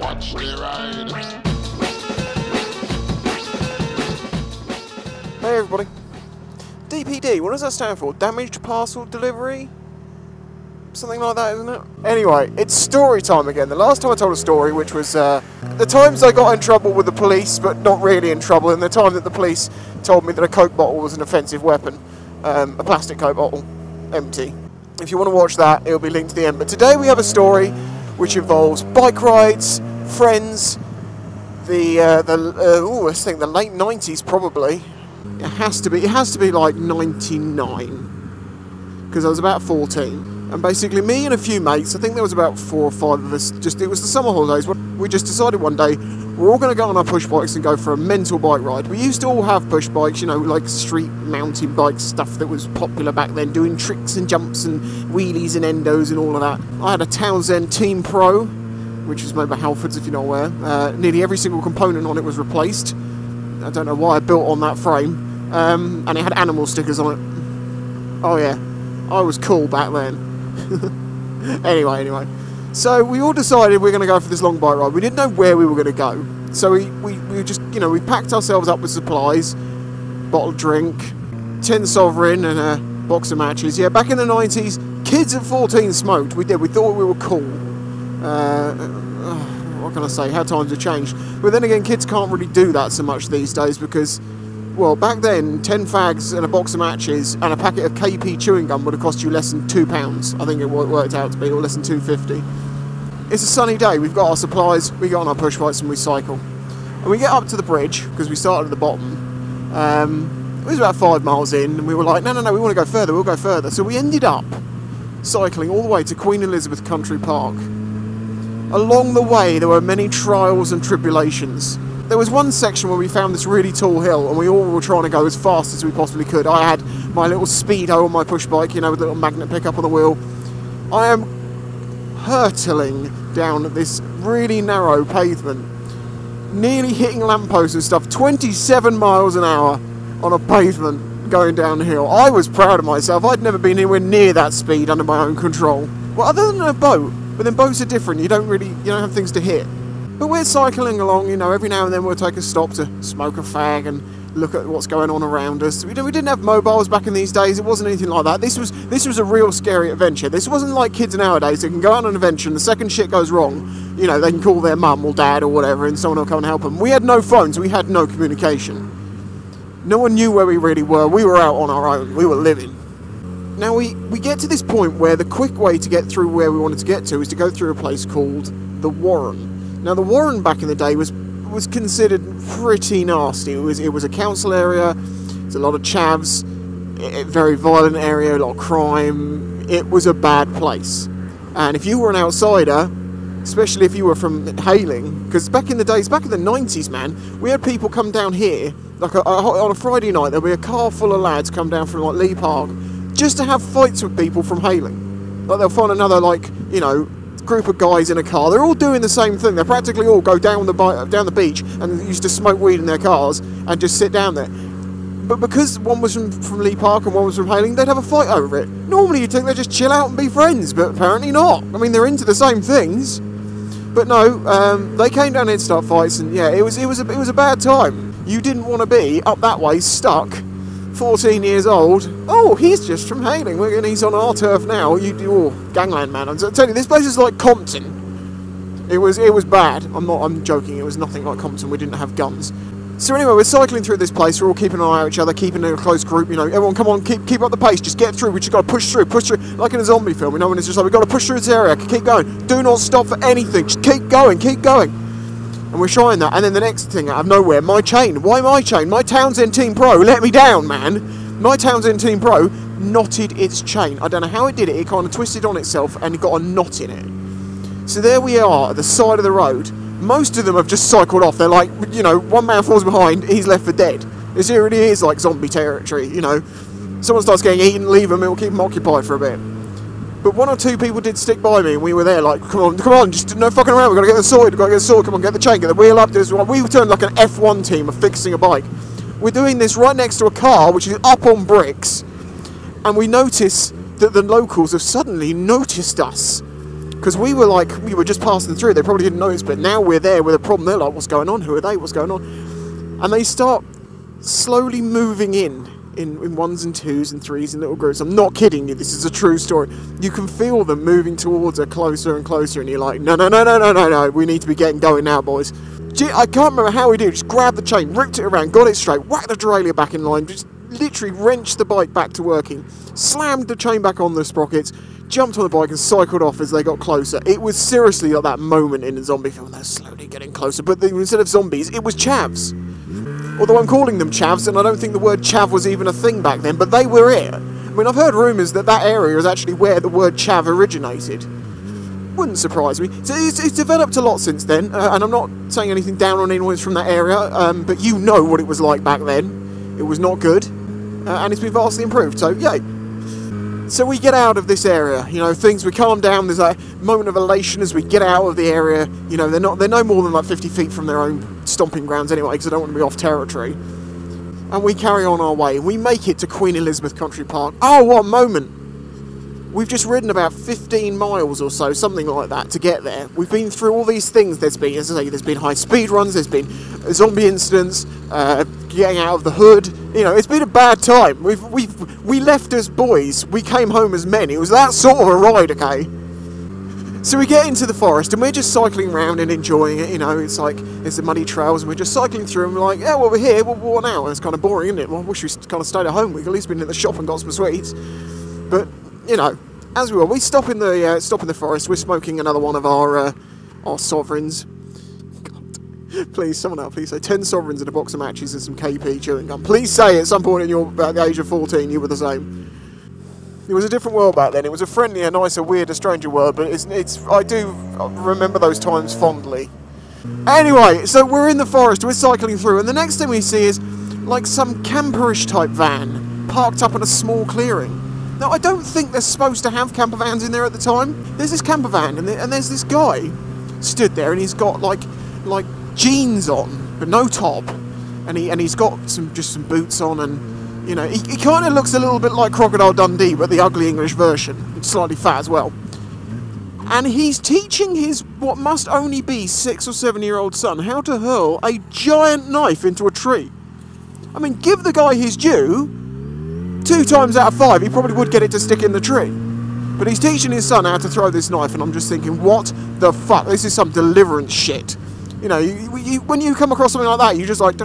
Watch me ride. Hey everybody. DPD, what does that stand for? Damaged Parcel Delivery? Something like that, isn't it? Anyway, it's story time again. The last time I told a story, which was the times I got in trouble with the police, but not really in trouble, and the time that the police told me that a Coke bottle was an offensive weapon. A plastic Coke bottle, empty. If you want to watch that, it'll be linked to the end. But today we have a story which involves bike rides, friends, let's think the late 90s probably. It has to be like 99, because I was about 14. And basically me and a few mates, I think there was about 4 or 5 of us, it was the summer holidays, we just decided one day we're all going to go on our push bikes and go for a mental bike ride. We used to all have push bikes, you know, like street mountain bike stuff that was popular back then, doing tricks and jumps and wheelies and endos and all of that. I had a Townsend Team Pro, which was made by Halfords, if you're not aware. Nearly every single component on it was replaced. I don't know why I built on that frame. And it had animal stickers on it. Oh yeah, I was cool back then. Anyway. So we all decided we're going to go for this long bike ride. We didn't know where we were going to go. So we just, you know, we packed ourselves up with supplies, bottled drink, 10 Sovereign and a box of matches. Yeah, back in the 90s, kids at 14 smoked. We did. We thought we were cool. What can I say? How times have changed. But then again, kids can't really do that so much these days because, well, back then, 10 fags and a box of matches and a packet of KP chewing gum would have cost you less than £2. I think it worked out to be, or less than £2.50. It's a sunny day. We've got our supplies, we got on our push bikes and we cycle. And we get up to the bridge, because we started at the bottom. It was about 5 miles in, and we were like, no, we want to go further, we'll go further. So we ended up cycling all the way to Queen Elizabeth Country Park. Along the way, there were many trials and tribulations. There was one section where we found this really tall hill, and we all were trying to go as fast as we possibly could. I had my little Speedo on my push bike, you know, with a little magnet pickup on the wheel. I am hurtling down this really narrow pavement, nearly hitting lampposts and stuff, 27 miles an hour on a pavement going downhill. I was proud of myself. I'd never been anywhere near that speed under my own control. Well, other than a boat, but then boats are different. You don't have things to hit. But we're cycling along, you know, every now and then we'll take a stop to smoke a fag and look at what's going on around us. We didn't have mobiles back in these days. It wasn't anything like that. This was a real scary adventure. This wasn't like kids nowadays that can go on an adventure and the second shit goes wrong, you know, they can call their mum or dad or whatever and someone will come and help them. We had no phones. We had no communication. No one knew where we really were. We were out on our own. We were living. Now we get to this point where the quick way to get through where we wanted to get to is to go through a place called the Warren. Now the Warren back in the day was considered pretty nasty. It was a council area. There's a lot of chavs, a very violent area, a lot of crime. It was a bad place. And if you were an outsider, especially if you were from Hayling, because back in the days, back in the 90s, man, we had people come down here, like on a Friday night, there'll be a car full of lads come down from like Lee Park, just to have fights with people from Hayling. Like they'll find another, like, you know, group of guys in a car. They're all doing the same thing. They practically all go down the beach and used to smoke weed in their cars and just sit down there. But because one was from Lee Park and one was from Hayling, they'd have a fight over it. Normally you'd think they'd just chill out and be friends, but apparently not. I mean, they're into the same things. But no, they came down here to start fights, and yeah, it was a bad time. You didn't want to be up that way, stuck, 14 years old. Oh, he's just from Hayling. He's on our turf now. Gangland man. I'm telling you, this place is like Compton. It was bad. I'm joking. It was nothing like Compton. We didn't have guns. So anyway, we're cycling through this place. We're all keeping an eye on each other, keeping in a close group. You know, everyone, come on, keep up the pace. Just get through. We just got to push through, like in a zombie film. You know, when it's just like, we've got to push through this area. Keep going. Do not stop for anything. Just keep going. And we're trying that. And then the next thing out of nowhere, my chain. Why my chain? My Townsend Team Pro let me down, man. My Townsend Team Pro knotted its chain. I don't know how it did it. It kind of twisted on itself and it got a knot in it. So there we are at the side of the road. Most of them have just cycled off. They're like, you know, one man falls behind, he's left for dead. This really is like zombie territory, you know. Someone starts getting eaten, leave them, it will keep them occupied for a bit. But 1 or 2 people did stick by me, and we were there like, come on, just no fucking around, we've got to get the sorted, come on, get the chain, get the wheel up, do this. We turned like an F1 team of fixing a bike. We're doing this right next to a car, which is up on bricks, and we notice that the locals have suddenly noticed us. Because we were just passing through, they probably didn't notice, but now we're there with a problem. They're like, what's going on? Who are they? What's going on? And they start slowly moving in ones and twos and threes in little groups. I'm not kidding you, this is a true story. You can feel them moving towards her closer and closer, and you're like, no, we need to be getting going now, boys. I can't remember how we did. Just grabbed the chain, ripped it around, got it straight, whacked the derailleur back in line, just literally wrenched the bike back to working, slammed the chain back on the sprockets, jumped on the bike and cycled off as they got closer. It was seriously like that moment in a zombie film. They're slowly getting closer, but instead of zombies, it was chavs. Although I'm calling them chavs, and I don't think the word chav was even a thing back then, but they were it. I mean, I've heard rumours that area is actually where the word chav originated. Wouldn't surprise me. So it's developed a lot since then, and I'm not saying anything down on anyone from that area, but you know what it was like back then. It was not good, and it's been vastly improved, so yay. So we get out of this area, you know, we calm down, there's a moment of elation as we get out of the area. You know, they're no more than like 50 feet from their own stomping grounds anyway, because I don't want to be off territory. And we carry on our way, and we make it to Queen Elizabeth Country Park. Oh, what a moment! We've just ridden about 15 miles or so, something like that, to get there. We've been through all these things. There's been, as I say, there's been high speed runs, there's been zombie incidents, getting out of the hood. You know, it's been a bad time. We left as boys, we came home as men. It was that sort of a ride, okay? So we get into the forest and we're just cycling around and enjoying it. You know, it's like there's the muddy trails and we're just cycling through and we're like, yeah, well, we're here. Well, what now? And it's kind of boring, isn't it? Well, I wish we kind of stayed at home. We've at least been in the shop and got some sweets. But you know, as we stop in the forest. We're smoking another one of our sovereigns. God, please, someone out, please say 10 sovereigns and a box of matches and some KP chewing gum. Please say at some point in about the age of 14 you were the same. It was a different world back then. It was a friendlier, nicer, weirder, stranger world. But I do remember those times fondly. Anyway, so we're in the forest. We're cycling through, and the next thing we see is like some camperish type van parked up in a small clearing. Now, I don't think they're supposed to have camper vans in there at the time. There's this camper van, and there's this guy stood there, and he's got like jeans on, but no top, and he's got just some boots on, and you know, he kind of looks a little bit like Crocodile Dundee, but the ugly English version. It's slightly fat as well. And he's teaching his what must only be 6 or 7 year old son how to hurl a giant knife into a tree. I mean, give the guy his due. 2 times out of 5, he probably would get it to stick in the tree. But he's teaching his son how to throw this knife, and I'm just thinking, what the fuck? This is some deliverance shit. You know, when you come across something like that, you just like...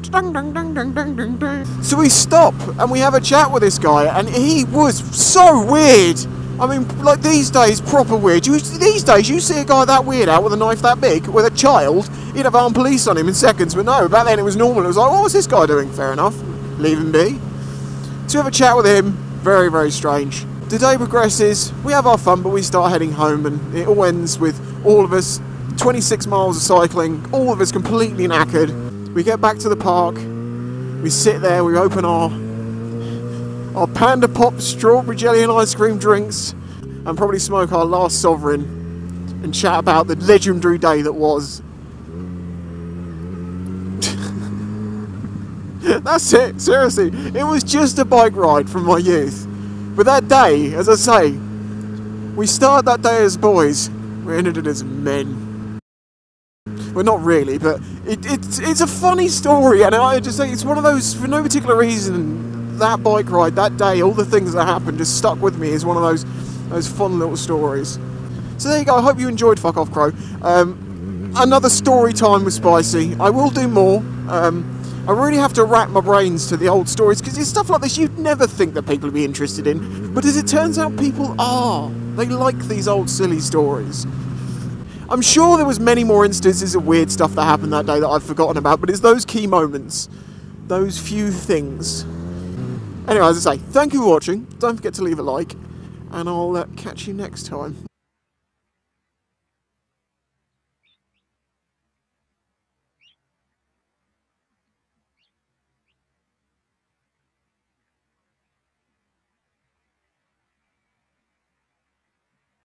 So we stop, and we have a chat with this guy, and he was so weird. I mean, like, these days, proper weird. These days, you see a guy that weird out with a knife that big, with a child, you'd have armed police on him in seconds. But no, back then it was normal. It was like, what was this guy doing? Fair enough. Leave him be. So we have a chat with him. Very, very strange. The day progresses, we have our fun, but we start heading home, and it all ends with all of us 26 miles of cycling, all of us completely knackered. We get back to the park, we sit there, we open our Panda Pop strawberry jelly and ice cream drinks, and probably smoke our last sovereign, and chat about the legendary day that was. That's it, seriously. It was just a bike ride from my youth. But that day, as I say, we started that day as boys, we ended it as men. Well, not really, but it's a funny story, and I just say it's one of those, for no particular reason, that bike ride, that day, all the things that happened just stuck with me as one of those fun little stories. So there you go, I hope you enjoyed Fuck Off Crow. Another story time with Spicy. I will do more. I really have to rack my brains to the old stories, because it's stuff like this you'd never think that people would be interested in, but as it turns out, people are. They like these old silly stories. I'm sure there was many more instances of weird stuff that happened that day that I've forgotten about, but it's those key moments, those few things. Anyway, as I say, thank you for watching, don't forget to leave a like, and I'll catch you next time.